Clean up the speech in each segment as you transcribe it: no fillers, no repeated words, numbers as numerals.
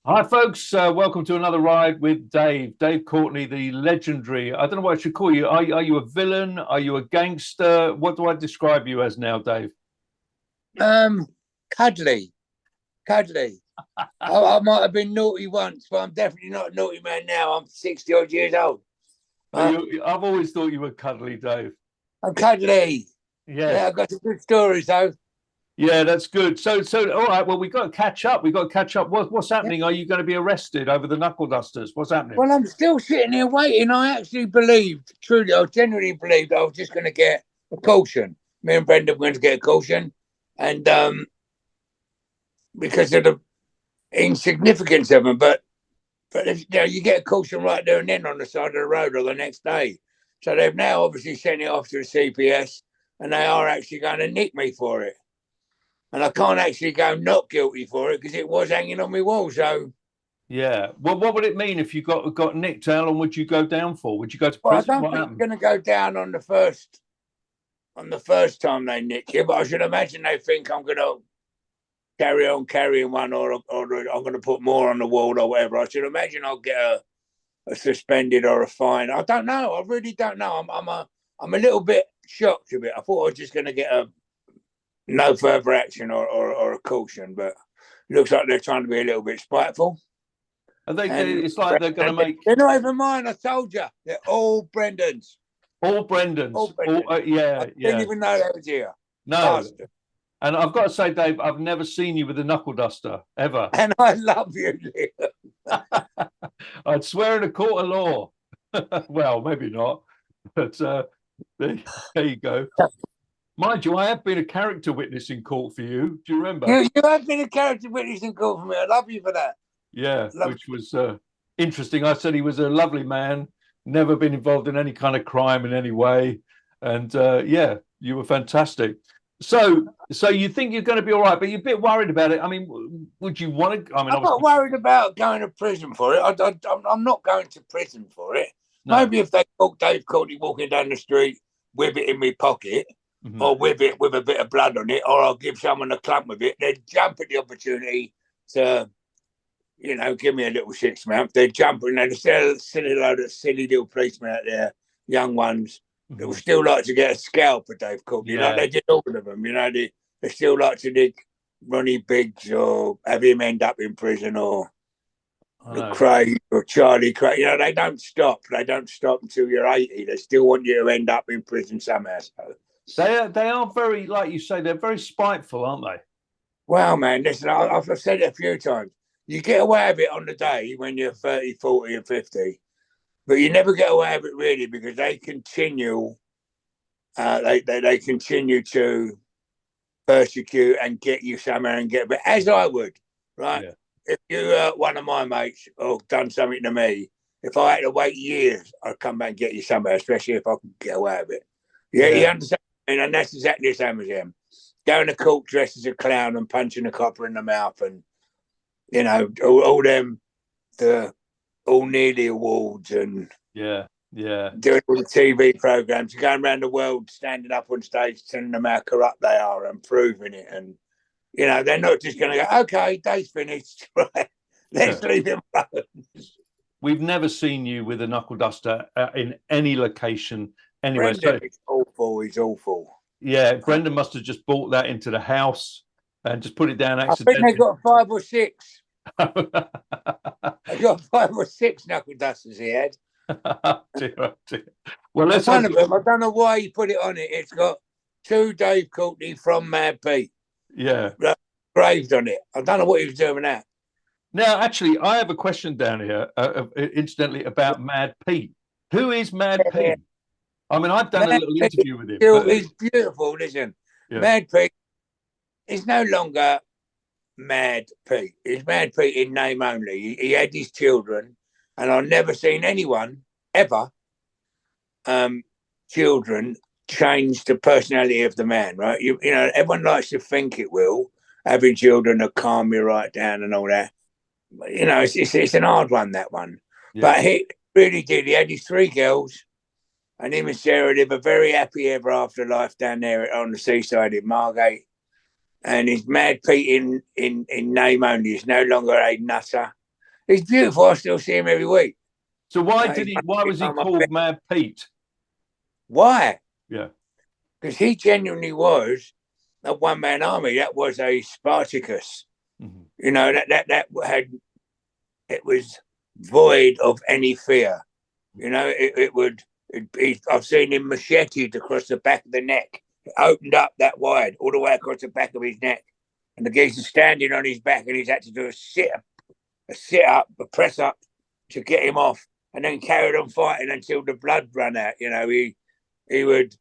Hi, folks. Welcome to another ride with Dave. Dave Courtney, the legendary. I don't know what I should call you. Are you a villain? Are you a gangster? What do I describe you as now, Dave? Um, cuddly, cuddly. I might have been naughty once, but I'm definitely not a naughty man now. I'm 60 odd years old. I've always thought you were cuddly, Dave. I'm cuddly. Yeah, Yes. I've got some good stories though. Yeah, that's good. So, all right. Well, we got to catch up. We got to catch up. What's Yeah. happening? Are you going to be arrested over the knuckle dusters? What's happening? Well, I'm still sitting here waiting. I actually believed, truly, I genuinely believed I was just going to get a caution. Me and Brenda were going to get a caution. And because of the insignificance of them, but if, you get a caution right there and then on the side of the road or the next day. So they've now obviously sent it off to the CPS and they are actually going to nick me for it. And I can't actually go not guilty for it because it was hanging on my wall. So, Yeah. Well, what would it mean if you got nicked? How long would you go down for? Would you go to well, I prison? don't What think it's happened? going to go down on the first time they nick you, but I should imagine they think I'm going to carry on carrying one or I'm going to put more on the wall or whatever. I should imagine I'll get a suspended or a fine. I don't know. I really don't know. I'm a little bit shocked a bit. I thought I was just going to get a no further action or a caution, but it looks like they're trying to be a little bit spiteful. And It's like they're going to make they're not even mine. I told you, they're all Brendan's. all All Brendan's. All Brendan's. I yeah, didn't yeah. even know that was here. No, Bastard. and I've got to say, Dave, I've never seen you with a knuckle duster ever. And I love you, Leo. I'd swear in a court of law. Well, maybe not, but there, there you go. Mind you, I have been a character witness in court for you. Do you remember? You have been a character witness in court for me. I love you for that. Yeah, Love which was interesting. I said he was a lovely man, never been involved in any kind of crime in any way, and yeah, you were fantastic. So you think you're going to be all right, but you're a bit worried about it. I mean, would you want to? I mean, I'm not obviously, worried about going to prison for it. I'm not going to prison for it. no. Maybe if they caught Dave Courtney walking down the street with it in my pocket, Mhm. or with it with a bit of blood on it, or I'll give someone a clump with it, they'd jump at the opportunity to, give me a little 6 month. They'd jump and they'd still silly load of silly little policemen out there, young ones, that would Mhm. still like to get a scalp at Dave Courtney, like Yeah, they did all of them. They still like to dig Ronnie Biggs or have him end up in prison or I the know. Craig or Charlie Craig. They don't stop. They don't stop until you're 80. They still want you to end up in prison somehow. So, They are very, like you say, they're very spiteful, aren't they? well, man, listen, I've said it a few times. You get away with it on the day when you're 30, 40, and 50, but you never get away with it really because they continue. They continue to persecute and get you somewhere and get. But as I would, right? Yeah, If you one of my mates or done something to me, if I had to wait years, I'd come back and get you somewhere, especially if I could get away with it. Yeah, you yeah, understand? And that's exactly the same as him. Going to court dressed as a clown and punching a copper in the mouth, and all them the all nearly awards and yeah, yeah. doing all the TV programs, going around the world, standing up on stage, telling them how corrupt they are and proving it. And they're not just going to go, okay, day's finished, right? Let's leave him alone. We've never seen you with a knuckle duster in any location anywhere. Brendan So is awful. He's awful. yeah, Brendan must have just bought that into the house and just put it down I think they accidentally. got five or six. They got five or six knuckle dusters he had. Dear, oh dear. Well, And let's one hope. of them, I don't know why he put it on it. It's got to Dave Courtney from Mad Pete Yeah. graved on it. I don't know what he was doing with that. Now, actually, I have a question down here, incidentally, about Mad Pete. Who is Mad Yeah. Pete? I mean, I've done a Mad little Pete interview with him, but still is beautiful. Listen, yeah, Mad Pete is no longer Mad Pete. He's Mad Pete in name only. He had his children, and I've never seen anyone ever, um, children change the personality of the man. Right? Everyone likes to think it will. Having children to calm you right down and all that. It's an hard one, that one. yeah, But he really did. He had his three girls, and him and Sarah live a very happy ever after life down there on the seaside in Margate. And he's Mad Pete in name only. He's no longer a nutter. He's beautiful. I still see him every week. So why was he called Mad Pete? Why? Yeah. Because he genuinely was a one-man army. That was a Spartacus. Mm-hmm. You know, that had, it was void of any fear. You know, I've seen him macheted across the back of the neck. It opened up that wide, all the way across the back of his neck. And the geezer's standing on his back, and he's had to do a press up to get him off, and then carried on fighting until the blood ran out. You know, he would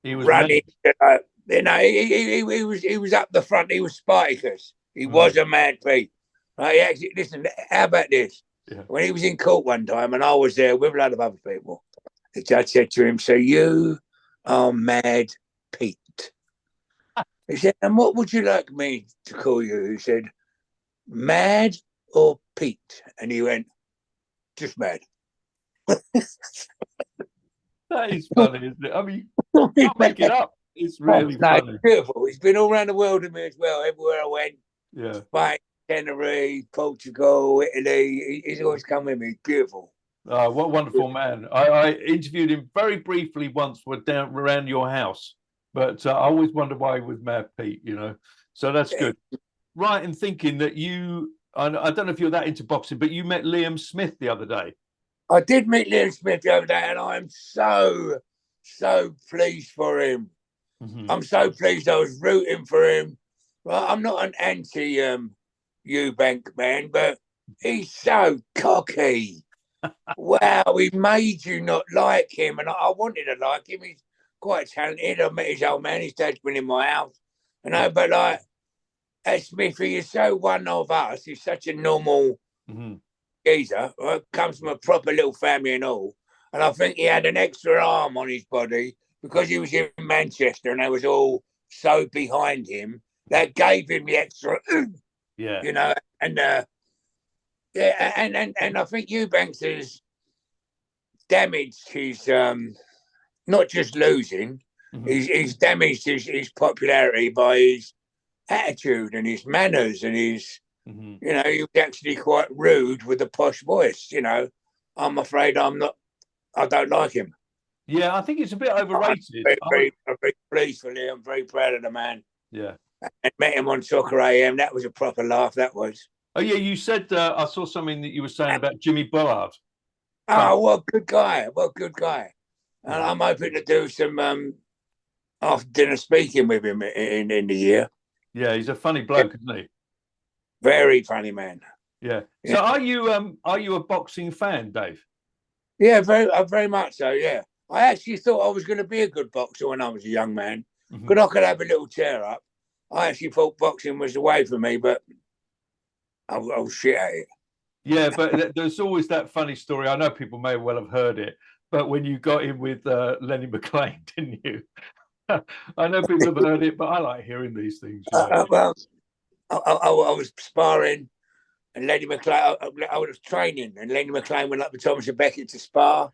run in. You know, he was up the front. He was Spartacus. He was a mad Pete. He actually, listen, how about this? Yeah. When he was in court one time, and I was there with a lot of other people, the judge said to him, "So you are Mad Pete?" He said, "And what would you like me to call you?" He said, "Mad or Pete?" And he went, "Just Mad." That is funny, isn't it? I mean, you can't make it up. It's really funny. It's beautiful. He's been all around the world with me as well. Everywhere I went, Yeah. Spain, Tenerife, Portugal, Italy. He's always come with me. It's beautiful. Oh, what a wonderful man. I interviewed him very briefly once. We're down around your house, but I always wondered why he was Mad Pete, you know. So that's good. Right, in thinking that I don't know if you're that into boxing, but you met Liam Smith the other day. I did meet Liam Smith the other day, and I'm so pleased for him. Mm-hmm. I'm so pleased. I was rooting for him. Well, I'm not an anti Eubank man, but he's so cocky. Wow, he made you not like him, and I wanted to like him. He's quite talented. I met his old man. His dad's been in my house, you know. But like, Smithy is so one of us. He's such a normal geezer. Comes from a proper little family and all. And I think he had an extra arm on his body because he was in Manchester and they was all so behind him. That gave him the extra, you know. And and I think Eubanks has damaged his not just losing. He's damaged his popularity by his attitude and his manners and his, you know, he was actually quite rude with a posh voice. You know, I'm afraid I don't like him. Yeah, I think it's a bit overrated. I'm very pleased for him. I'm very proud of the man. Yeah. And met him on Soccer AM. That was a proper laugh. That was. Oh yeah, you said I saw something that you were saying about Jimmy Bullard. Oh, what a good guy! What a good guy! And I'm hoping to do some after dinner speaking with him in the year. Yeah, he's a funny bloke, isn't he? Very funny man. Yeah. So are you a boxing fan, Dave? Yeah, very much so. Yeah, I actually thought I was going to be a good boxer when I was a young man. Because I could have a little tear up. I actually thought boxing was the way for me, but I was shit at it. Yeah, but there's always that funny story. I know people may well have heard it, but when you got in with Lenny McLean, didn't you? I know people have heard it, but I like hearing these things. You know? Well, I was sparring, and Lenny McLean. I was training, and Lenny McLean went up to Thomas and Beckett to spar,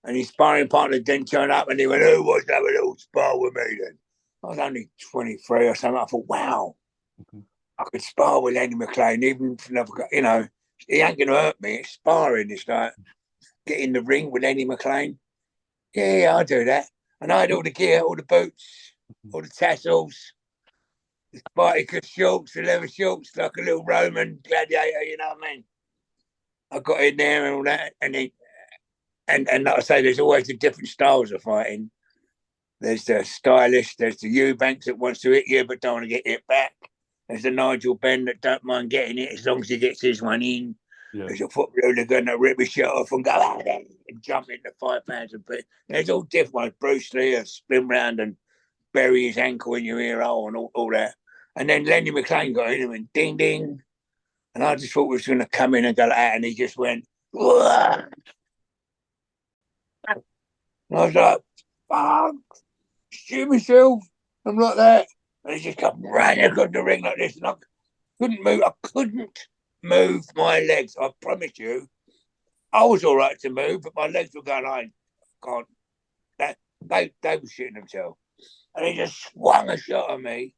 and his sparring partner didn't turn up, and he went, "Who wants to have a little spar with me?" Then I was only 23 or something. I thought, wow, I could spar with Lenny McLean, even if I've got, you know, he ain't gonna hurt me. It's sparring. It's like get in the ring with Lenny McLean. Yeah, I'll do that. And I had all the gear, all the boots, all the tassels, the Spartacus shorts, the leather shorts, like a little Roman gladiator, you know what I mean? I got in there and all that, and like I say, there's always the different styles of fighting. There's the stylish, there's the Eubanks that wants to hit you but don't want to get hit back. There's the Nigel Benn that don't mind getting it as long as he gets his one in. Yeah. There's a foot hooligan that rip his shirt off and go out there and jump into 5 pounds of bit. There's all different ones. Bruce Lee, a spin round and bury his ankle in your ear hole and all that. And then Lenny McLean got in and went ding ding. And I just thought we was going to come in and go like that, and he just went, whoa. And I was like, fuck, shoot myself. I'm like that. And he just come running across the ring like this, and I couldn't move. I couldn't move my legs. I promise you, I was all right to move, but my legs were going, I can't. They were shitting themselves. And he just swung a shot at me,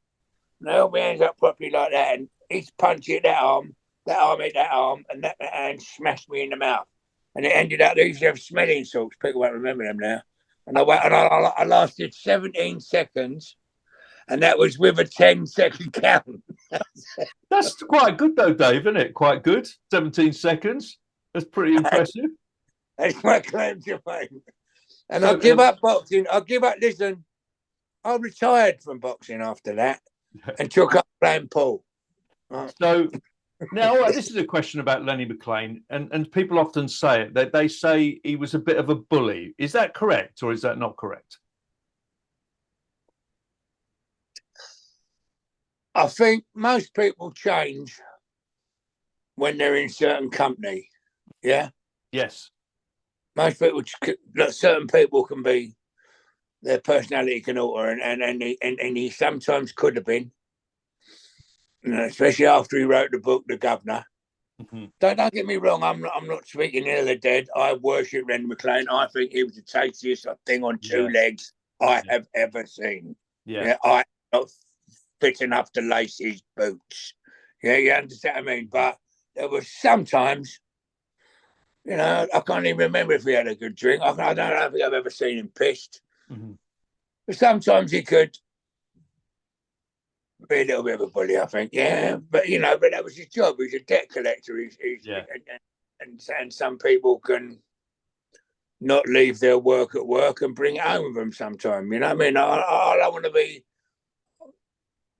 and I held my hands up properly like that, and he's punching that arm, that arm hit that arm, and that hand smashed me in the mouth. And it ended up, they used to have smelling salts. People won't remember them now. And I lasted 17 seconds, and that was with a 10-second count. That's quite good though, Dave, isn't it? Quite good. 17 seconds. That's pretty impressive. That's my claim to fame. And So, I give up boxing. Listen, I retired from boxing after that and took up playing pool. So now, this is a question about Lenny McLean, and people often say it, that they say he was a bit of a bully. Is that correct, or is that not correct? I think most people change when they're in certain company. Yeah. Yes. Most people, certain people can be, their personality can alter, and he sometimes could have been, especially after he wrote the book, The Governor. Mm-hmm. Don't get me wrong. I'm not speaking ill of the dead. I worship Lenny McLean. I think he was the tastiest thing on two legs I have ever seen. Yeah, I'm not fit enough to lace his boots. Yeah, you understand what I mean? But there was sometimes, I can't even remember if he had a good drink. I don't think I've ever seen him pissed. Mm-hmm. But sometimes he could be a little bit of a bully, I think. Yeah, but but that was his job. He's a debt collector. And some people can not leave their work at work and bring it home with them sometime. You know what I mean? I don't want to be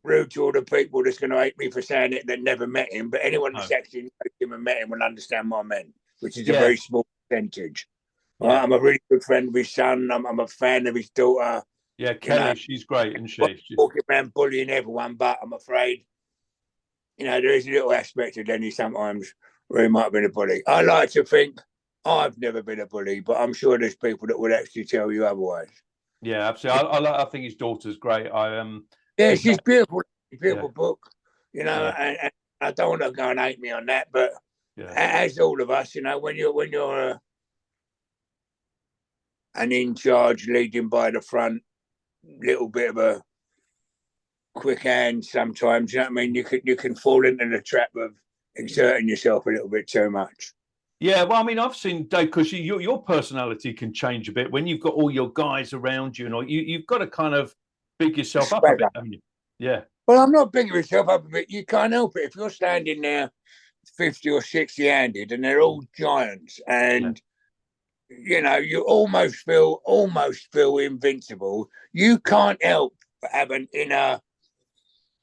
rude to all the people that's going to hate me for saying it that never met him, but anyone that's actually met him and met him will understand what I meant, which is a very small percentage. Yeah. I'm a really good friend of his son. I'm a fan of his daughter. Yeah, Kelly, she's great, isn't she? She's walking around bullying everyone, but I'm afraid, there is a little aspect of Lenny sometimes where he might have been a bully. I like to think I've never been a bully, but I'm sure there's people that would actually tell you otherwise. Yeah, absolutely. I think his daughter's great. Yeah, she's beautiful. Beautiful book, and I don't want to go and hate me on that, but as all of us, when you're an in charge, leading by the front, little bit of a quick hand sometimes. You know what I mean? You can fall into the trap of exerting yourself a little bit too much. Yeah, well, I mean, I've seen Dave, because your personality can change a bit when you've got all your guys around you, and you've got to kind of big yourself up a bit, haven't you? Yeah. Well, I'm not bigging yourself up a bit. You can't help it if you're standing there 50 or 60 handed, and they're all giants, and you almost feel invincible. You can't help but have an inner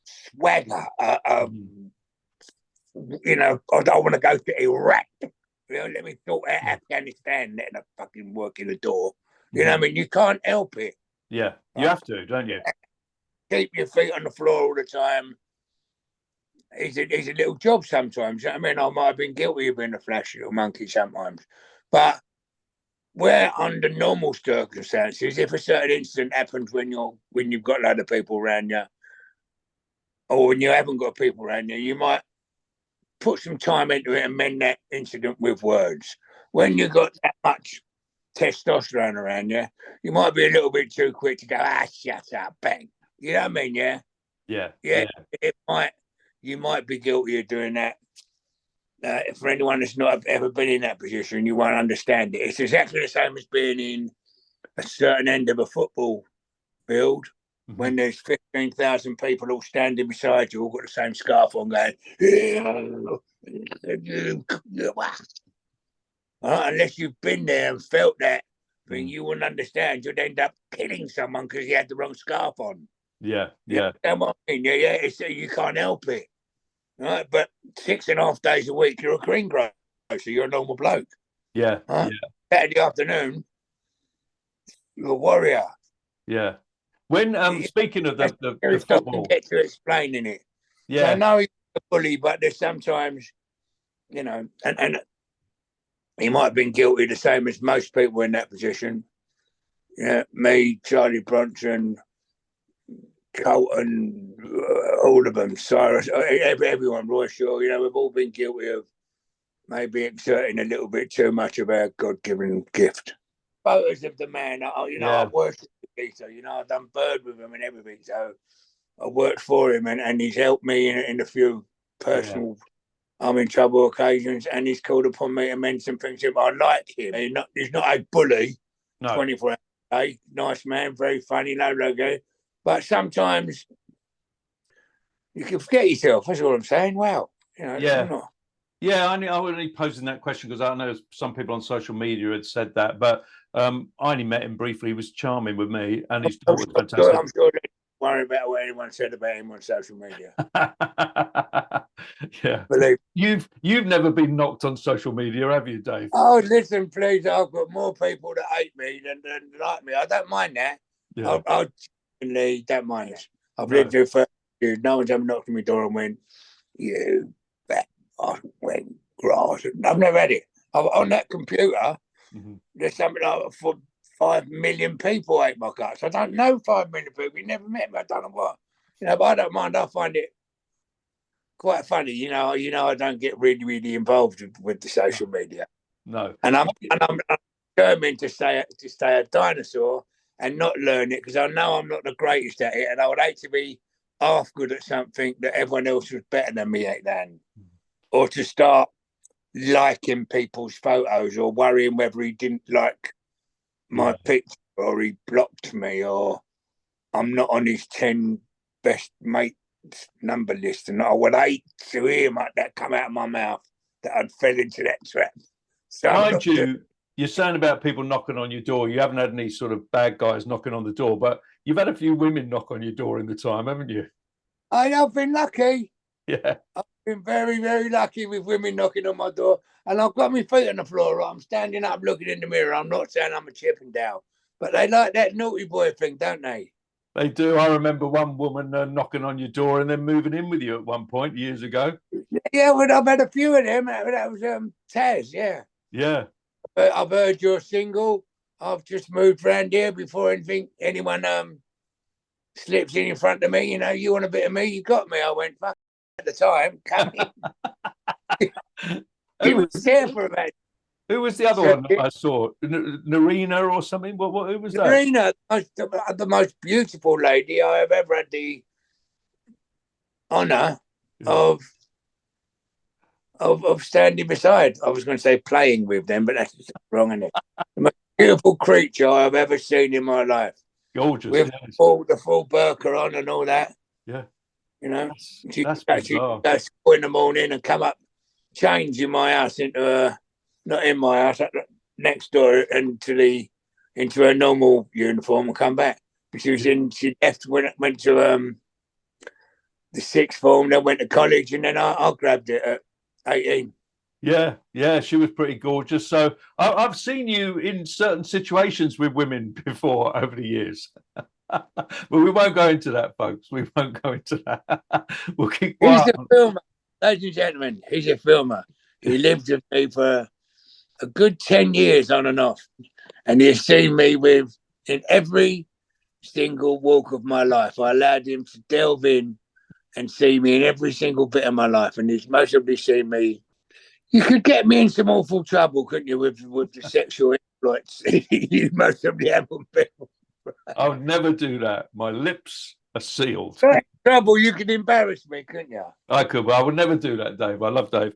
swagger. I don't want to go to Iraq. Let me sort out Afghanistan, letting a fucking work in the door. You know what I mean? You can't help it. Yeah, you have to, don't you? Keep your feet on the floor all the time. It's a little job sometimes. You know what I mean? I might have been guilty of being a flashy little monkey sometimes. But where under normal circumstances, if a certain incident happens when you've got a lot of people around you, or when you haven't got people around you, you might put some time into it and mend that incident with words. When you've got that much testosterone around you, you might be a little bit too quick to go, shut up, bang. You know what I mean? Yeah. You might be guilty of doing that. For anyone that's not ever been in that position, you won't understand it. It's exactly the same as being in a certain end of a football field when there's 15,000 people all standing beside you, all got the same scarf on, going, unless you've been there and felt that thing, you wouldn't understand. You'd end up killing someone because you had the wrong scarf on. Yeah. You can't help it. Right? But 6.5 days a week, you're a greengrocer. You're a normal bloke. Yeah. Saturday afternoon, you're a warrior. Yeah. When speaking of the football, get to explaining it. Yeah. So I know he's a bully, but there's sometimes, and he might have been guilty the same as most people in that position. Yeah, me, Charlie Bronson, Colton, all of them, Cyrus, everyone, Roy Shaw, we've all been guilty of maybe exerting a little bit too much of our God-given gift. Photos of the man, I worship Peter, I've done bird with him and everything, so I worked for him and he's helped me in a few personal I'm in trouble occasions, and he's called upon me to mention things to him. I like him. He's not a bully. No. 24 hours a day. Nice man, very funny, no logo. But sometimes you can forget yourself. That's all I'm saying. Wow. You know, Yeah. I'm not. Yeah, I was only posing that question because I know some people on social media had said that, but I only met him briefly. He was charming with me, and his dog was fantastic. I'm sure they don't worry about what anyone said about him on social media. Yeah, Believe you've never been knocked on social media, have you, Dave? Oh, listen, please. I've got more people that hate me than like me. I don't mind that. Yeah. I genuinely don't mind it. I've No. lived here for years. No one's ever knocked on my door and went, "You fat went grass." I've never had it. On that computer, there's something like for 5 million people hate my guts. I don't know 5 million people. You never met me. I don't know what. But I don't mind. I find it quite funny. I don't get really, really involved with the social media. No. And I'm determined to stay a dinosaur and not learn it, because I know I'm not the greatest at it, and I would hate to be half good at something that everyone else was better than me at then, or to start liking people's photos or worrying whether he didn't like my picture or he blocked me or I'm not on his 10 best mates number list. And I would hate to hear that come out of my mouth, that I'd fell into that trap. So mind you, you're saying about people knocking on your door. You haven't had any sort of bad guys knocking on the door, but you've had a few women knock on your door in the time, haven't you? I've been lucky. Yeah. I've been very, very lucky with women knocking on my door. And I've got my feet on the floor. I'm standing up looking in the mirror. I'm not saying I'm a Chippendale. But they like that naughty boy thing, don't they? They do. I remember one woman knocking on your door and then moving in with you at one point years ago. Yeah, well, I've had a few of them. That was Taz, yeah. Yeah. I've heard you're single. I've just moved around here before anyone slips in front of me. You want a bit of me? You got me. I went, fuck at the time. Come in. He was there for about. Who was the other one that I saw? Narina or something? Who was that? Narina, the most beautiful lady I have ever had the honour of standing beside. I was going to say playing with them, but that's wrong, isn't it? The most beautiful creature I've ever seen in my life. Gorgeous. With the full burqa on and all that. Yeah. That's bizarre. Go school in the morning and come up, change in my house into not in my house, next door into a normal uniform and come back. She left when it went to the sixth form, then went to college, and then I grabbed it at 18. Yeah, she was pretty gorgeous. So I've seen you in certain situations with women before over the years. But we won't go into that, folks. We won't go into that. We'll keep quiet. He's a filmer, ladies and gentlemen. He's a filmer. He lived with me for a good 10 years on and off. And he's seen me in every single walk of my life. I allowed him to delve in and see me in every single bit of my life. And he's mostly seen me. You could get me in some awful trouble, couldn't you, with the sexual exploits you mostly have on people. I would never do that. My lips are sealed. Trouble, you could embarrass me, couldn't you? I could, but I would never do that, Dave. I love Dave.